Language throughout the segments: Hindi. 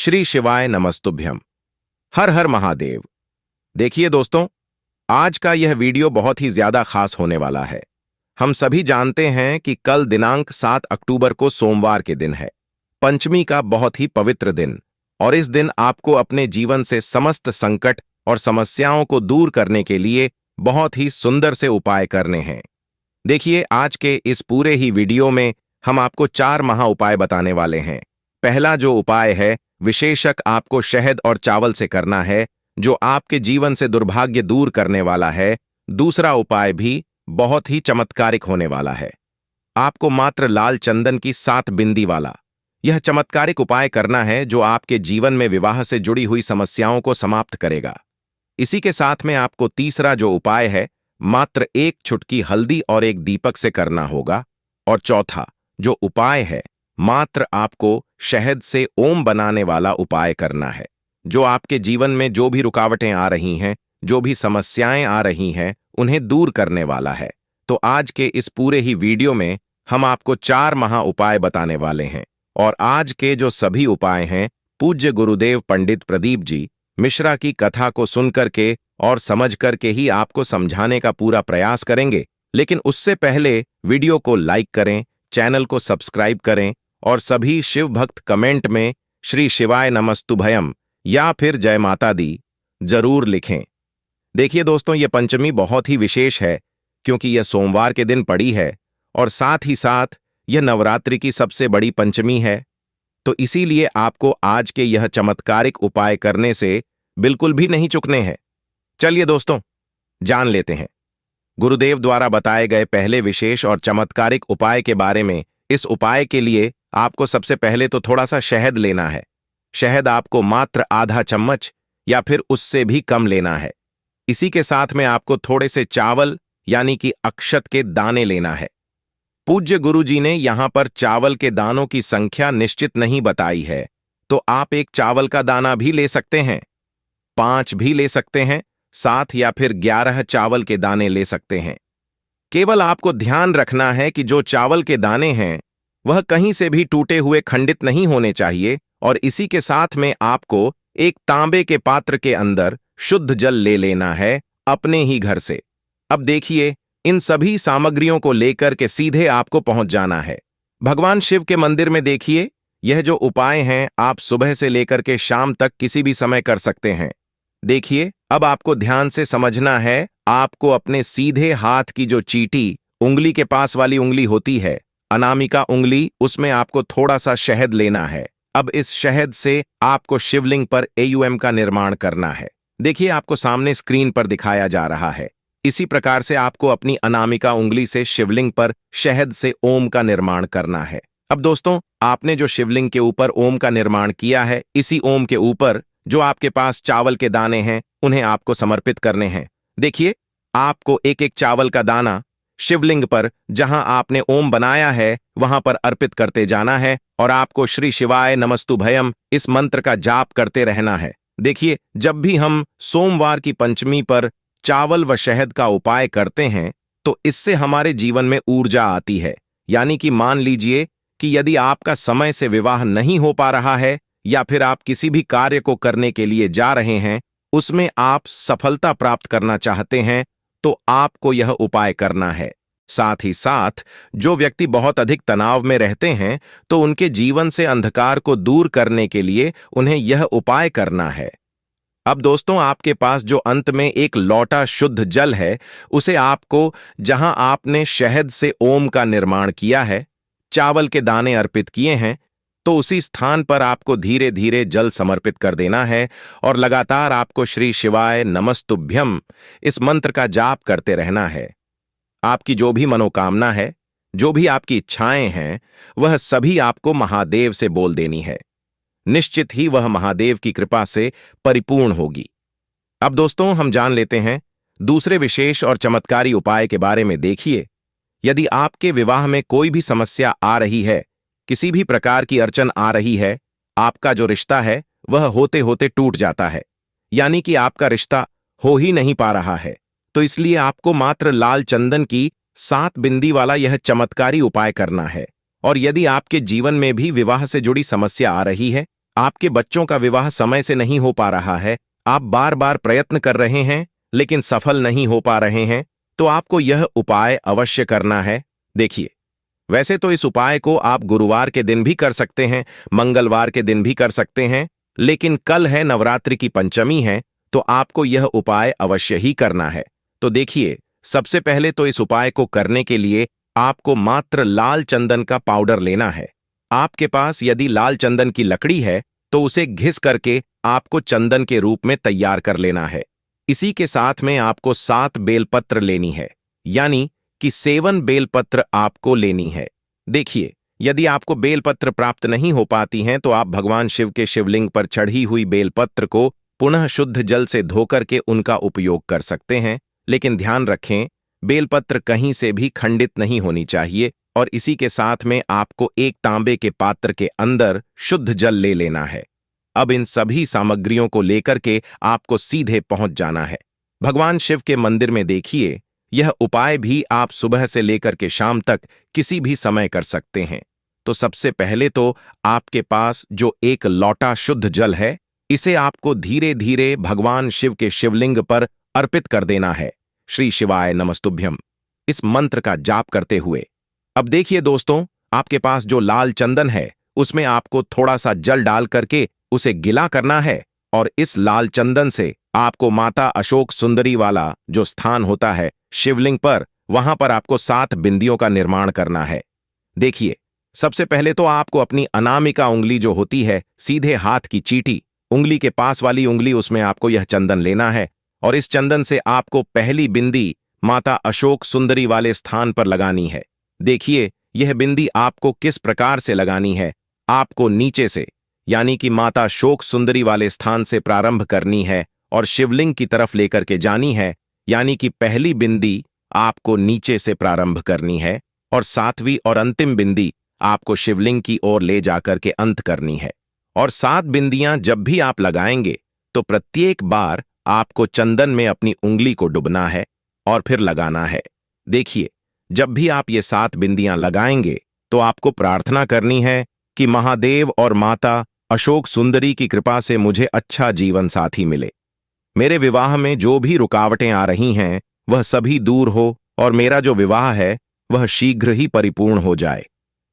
श्री शिवाय नमस्तुभ्यम। हर हर महादेव। देखिए दोस्तों, आज का यह वीडियो बहुत ही ज्यादा खास होने वाला है। हम सभी जानते हैं कि कल दिनांक 7 अक्टूबर को सोमवार के दिन है, पंचमी का बहुत ही पवित्र दिन, और इस दिन आपको अपने जीवन से समस्त संकट और समस्याओं को दूर करने के लिए बहुत ही सुंदर से उपाय करने हैं। देखिए, आज के इस पूरे ही वीडियो में हम आपको 4 महा उपाय बताने वाले हैं। पहला जो उपाय है, विशेषक आपको शहद और चावल से करना है, जो आपके जीवन से दुर्भाग्य दूर करने वाला है। दूसरा उपाय भी बहुत ही चमत्कारिक होने वाला है। आपको मात्र लाल चंदन की 7 बिंदी वाला यह चमत्कारिक उपाय करना है, जो आपके जीवन में विवाह से जुड़ी हुई समस्याओं को समाप्त करेगा। इसी के साथ में आपको तीसरा जो उपाय है, मात्र 1 चुटकी हल्दी और 1 दीपक से करना होगा। और चौथा जो उपाय है, मात्र आपको शहद से ओम बनाने वाला उपाय करना है, जो आपके जीवन में जो भी रुकावटें आ रही हैं, जो भी समस्याएं आ रही हैं, उन्हें दूर करने वाला है। तो आज के इस पूरे ही वीडियो में हम आपको 4 महा उपाय बताने वाले हैं। और आज के जो सभी उपाय हैं, पूज्य गुरुदेव पंडित प्रदीप जी मिश्रा की कथा को सुनकर के और समझ करके ही आपको समझाने का पूरा प्रयास करेंगे। लेकिन उससे पहले वीडियो को लाइक करें, चैनल को सब्सक्राइब करें और सभी शिव भक्त कमेंट में श्री शिवाय नमस्तुभयम या फिर जय माता दी जरूर लिखें। देखिए दोस्तों, यह पंचमी बहुत ही विशेष है, क्योंकि यह सोमवार के दिन पड़ी है और साथ ही साथ यह नवरात्रि की सबसे बड़ी पंचमी है। तो इसीलिए आपको आज के यह चमत्कारिक उपाय करने से बिल्कुल भी नहीं चूकने हैं। चलिए दोस्तों, जान लेते हैं गुरुदेव द्वारा बताए गए पहले विशेष और चमत्कारिक उपाय के बारे में। इस उपाय के लिए आपको सबसे पहले तो थोड़ा सा शहद लेना है। शहद आपको मात्र आधा चम्मच या फिर उससे भी कम लेना है। इसी के साथ में आपको थोड़े से चावल यानी कि अक्षत के दाने लेना है। पूज्य गुरु जी ने यहां पर चावल के दानों की संख्या निश्चित नहीं बताई है, तो आप 1 चावल का दाना भी ले सकते हैं, 5 भी ले सकते हैं, 7 या फिर 11 चावल के दाने ले सकते हैं। केवल आपको ध्यान रखना है कि जो चावल के दाने हैं वह कहीं से भी टूटे हुए खंडित नहीं होने चाहिए। और इसी के साथ में आपको एक तांबे के पात्र के अंदर शुद्ध जल ले लेना है अपने ही घर से। अब देखिए, इन सभी सामग्रियों को लेकर के सीधे आपको पहुंच जाना है भगवान शिव के मंदिर में। देखिए, यह जो उपाय हैं आप सुबह से लेकर के शाम तक किसी भी समय कर सकते हैं। देखिए, अब आपको ध्यान से समझना है। आपको अपने सीधे हाथ की जो चीटी उंगली के पास वाली उंगली होती है, अनामिका उंगली, उसमें आपको थोड़ा सा शहद लेना है। अब इस शहद से आपको शिवलिंग पर एयूएम का निर्माण करना है। देखिए, आपको सामने स्क्रीन पर दिखाया जा रहा है। इसी प्रकार से आपको अपनी अनामिका उंगली से शिवलिंग पर शहद से ओम का निर्माण करना है। अब दोस्तों, आपने जो शिवलिंग के ऊपर ओम का निर्माण किया है, इसी ओम के ऊपर जो आपके पास चावल के दाने हैं, उन्हें आपको समर्पित करने हैं। देखिए, आपको 1-1 चावल का दाना शिवलिंग पर जहां आपने ओम बनाया है वहां पर अर्पित करते जाना है और आपको श्री शिवाय नमस्तुभयम इस मंत्र का जाप करते रहना है। देखिए, जब भी हम सोमवार की पंचमी पर चावल व शहद का उपाय करते हैं, तो इससे हमारे जीवन में ऊर्जा आती है। यानी कि मान लीजिए कि यदि आपका समय से विवाह नहीं हो पा रहा है या फिर आप किसी भी कार्य को करने के लिए जा रहे हैं, उसमें आप सफलता प्राप्त करना चाहते हैं, तो आपको यह उपाय करना है। साथ ही साथ जो व्यक्ति बहुत अधिक तनाव में रहते हैं, तो उनके जीवन से अंधकार को दूर करने के लिए उन्हें यह उपाय करना है। अब दोस्तों, आपके पास जो अंत में एक लौटा शुद्ध जल है, उसे आपको जहां आपने शहद से ओम का निर्माण किया है, चावल के दाने अर्पित किए हैं, तो उसी स्थान पर आपको धीरे धीरे जल समर्पित कर देना है और लगातार आपको श्री शिवाय नमस्तुभ्यम इस मंत्र का जाप करते रहना है। आपकी जो भी मनोकामना है, जो भी आपकी इच्छाएं हैं, वह सभी आपको महादेव से बोल देनी है। निश्चित ही वह महादेव की कृपा से परिपूर्ण होगी। अब दोस्तों, हम जान लेते हैं दूसरे विशेष और चमत्कारी उपाय के बारे में। देखिए, यदि आपके विवाह में कोई भी समस्या आ रही है, किसी भी प्रकार की अड़चन आ रही है, आपका जो रिश्ता है वह होते होते टूट जाता है, यानी कि आपका रिश्ता हो ही नहीं पा रहा है, तो इसलिए आपको मात्र लाल चंदन की 7 बिंदी वाला यह चमत्कारी उपाय करना है। और यदि आपके जीवन में भी विवाह से जुड़ी समस्या आ रही है, आपके बच्चों का विवाह समय से नहीं हो पा रहा है, आप बार बार प्रयत्न कर रहे हैं लेकिन सफल नहीं हो पा रहे हैं, तो आपको यह उपाय अवश्य करना है। देखिए, वैसे तो इस उपाय को आप गुरुवार के दिन भी कर सकते हैं, मंगलवार के दिन भी कर सकते हैं, लेकिन कल है नवरात्रि की पंचमी है, तो आपको यह उपाय अवश्य ही करना है। तो देखिए, सबसे पहले तो इस उपाय को करने के लिए आपको मात्र लाल चंदन का पाउडर लेना है। आपके पास यदि लाल चंदन की लकड़ी है तो उसे घिस करके आपको चंदन के रूप में तैयार कर लेना है। इसी के साथ में आपको 7 बेलपत्र लेनी है, यानी कि 7 बेलपत्र आपको लेनी है। देखिए, यदि आपको बेलपत्र प्राप्त नहीं हो पाती हैं तो आप भगवान शिव के शिवलिंग पर चढ़ी हुई बेलपत्र को पुनः शुद्ध जल से धोकर के उनका उपयोग कर सकते हैं, लेकिन ध्यान रखें, बेलपत्र कहीं से भी खंडित नहीं होनी चाहिए। और इसी के साथ में आपको एक तांबे के पात्र के अंदर शुद्ध जल ले लेना है। अब इन सभी सामग्रियों को लेकर के आपको सीधे पहुंच जाना है भगवान शिव के मंदिर में। देखिए, यह उपाय भी आप सुबह से लेकर के शाम तक किसी भी समय कर सकते हैं। तो सबसे पहले तो आपके पास जो एक लौटा शुद्ध जल है, इसे आपको धीरे धीरे भगवान शिव के शिवलिंग पर अर्पित कर देना है। श्री शिवाय नमस्तुभ्यम इस मंत्र का जाप करते हुए। अब देखिए दोस्तों, आपके पास जो लाल चंदन है उसमें आपको थोड़ा सा जल डाल करके उसे गिला करना है, और इस लाल चंदन से आपको माता अशोक सुंदरी वाला जो स्थान होता है शिवलिंग पर, वहां पर आपको 7 बिंदियों का निर्माण करना है। देखिए, सबसे पहले तो आपको अपनी अनामिका उंगली जो होती है, सीधे हाथ की चीटी उंगली के पास वाली उंगली, उसमें आपको यह चंदन लेना है, और इस चंदन से आपको पहली बिंदी माता अशोक सुंदरी वाले स्थान पर लगानी है। देखिए, यह बिंदी आपको किस प्रकार से लगानी है। आपको नीचे से, यानी कि माता अशोक सुंदरी वाले स्थान से प्रारंभ करनी है और शिवलिंग की तरफ लेकर के जानी है, यानी कि पहली बिंदी आपको नीचे से प्रारंभ करनी है और 7वीं और अंतिम बिंदी आपको शिवलिंग की ओर ले जाकर के अंत करनी है। और 7 बिंदियां जब भी आप लगाएंगे तो प्रत्येक बार आपको चंदन में अपनी उंगली को डुबना है और फिर लगाना है। देखिए, जब भी आप ये 7 बिंदियां लगाएंगे तो आपको प्रार्थना करनी है कि महादेव और माता अशोक सुंदरी की कृपा से मुझे अच्छा जीवन साथी मिले, मेरे विवाह में जो भी रुकावटें आ रही हैं वह सभी दूर हो और मेरा जो विवाह है वह शीघ्र ही परिपूर्ण हो जाए।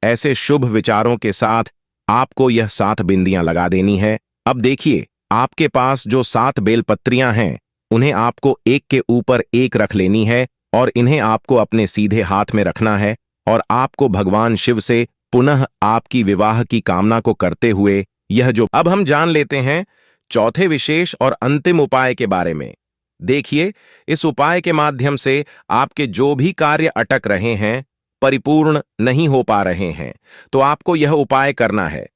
ऐसे शुभ विचारों के साथ आपको यह 7 बिंदियां लगा देनी है। अब देखिए, आपके पास जो 7 बेलपत्रियां हैं उन्हें आपको एक के ऊपर एक रख लेनी है और इन्हें आपको अपने सीधे हाथ में रखना है, और आपको भगवान शिव से पुनः आपकी विवाह की कामना को करते हुए यह जो अब हम जान लेते हैं चौथे विशेष और अंतिम उपाय के बारे में। देखिए, इस उपाय के माध्यम से आपके जो भी कार्य अटक रहे हैं, परिपूर्ण नहीं हो पा रहे हैं, तो आपको यह उपाय करना है।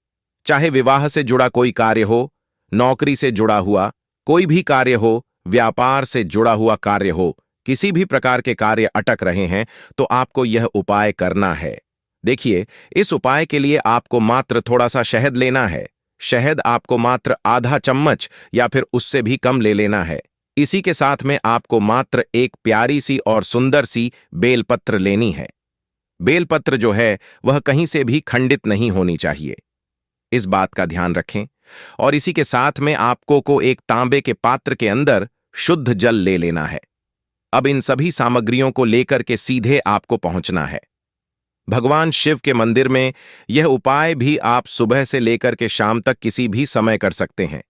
चाहे विवाह से जुड़ा कोई कार्य हो, नौकरी से जुड़ा हुआ कोई भी कार्य हो, व्यापार से जुड़ा हुआ कार्य हो, किसी भी प्रकार के कार्य अटक रहे हैं तो आपको यह उपाय करना है। देखिए, इस उपाय के लिए आपको मात्र थोड़ा सा शहद लेना है। शहद आपको मात्र आधा चम्मच या फिर उससे भी कम ले लेना है। इसी के साथ में आपको मात्र एक प्यारी सी और सुंदर सी बेलपत्र लेनी है। बेलपत्र जो है वह कहीं से भी खंडित नहीं होनी चाहिए, इस बात का ध्यान रखें। और इसी के साथ में आपको एक तांबे के पात्र के अंदर शुद्ध जल ले लेना है। अब इन सभी सामग्रियों को लेकर के सीधे आपको पहुंचना है भगवान शिव के मंदिर में। यह उपाय भी आप सुबह से लेकर के शाम तक किसी भी समय कर सकते हैं।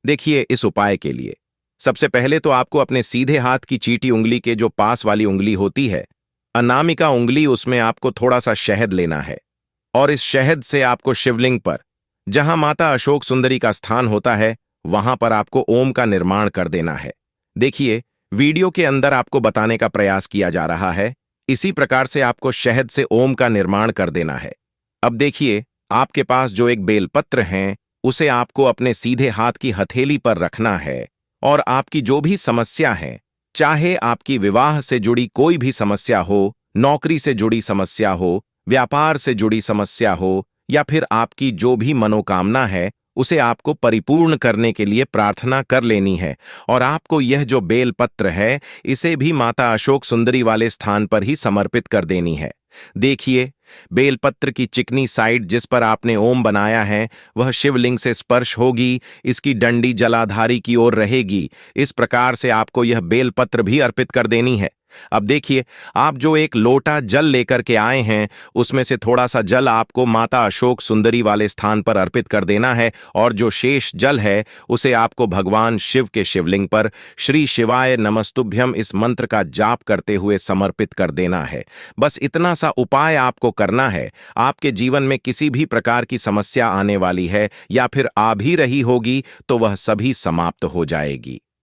देखिए, इस उपाय के लिए सबसे पहले तो आपको अपने सीधे हाथ की चीटी उंगली के जो पास वाली उंगली होती है, अनामिका उंगली, उसमें आपको थोड़ा सा शहद लेना है, और इस शहद से आपको शिवलिंग पर, जहां माता अशोक सुंदरी का स्थान होता है, वहां पर आपको ओम का निर्माण कर देना है। देखिए, वीडियो के अंदर आपको बताने का प्रयास किया जा रहा है, इसी प्रकार से आपको शहद से ओम का निर्माण कर देना है। अब देखिए, आपके पास जो एक बेलपत्र है उसे आपको अपने सीधे हाथ की हथेली पर रखना है, और आपकी जो भी समस्या है, चाहे आपकी विवाह से जुड़ी कोई भी समस्या हो, नौकरी से जुड़ी समस्या हो, व्यापार से जुड़ी समस्या हो, या फिर आपकी जो भी मनोकामना है, उसे आपको परिपूर्ण करने के लिए प्रार्थना कर लेनी है। और आपको यह जो बेलपत्र है, इसे भी माता अशोक सुंदरी वाले स्थान पर ही समर्पित कर देनी है। देखिए, बेलपत्र की चिकनी साइड जिस पर आपने ओम बनाया है वह शिवलिंग से स्पर्श होगी, इसकी डंडी जलाधारी की ओर रहेगी। इस प्रकार से आपको यह बेलपत्र भी अर्पित कर देनी है। अब देखिए, आप जो एक लोटा जल लेकर के आए हैं उसमें से थोड़ा सा जल आपको माता अशोक सुंदरी वाले स्थान पर अर्पित कर देना है और जो शेष जल है उसे आपको भगवान शिव के शिवलिंग पर श्री शिवाय नमस्तुभ्यम इस मंत्र का जाप करते हुए समर्पित कर देना है। बस इतना सा उपाय आपको करना है। आपके जीवन में किसी भी प्रकार की समस्या आने वाली है या फिर आ भी रही होगी तो वह सभी समाप्त हो जाएगी।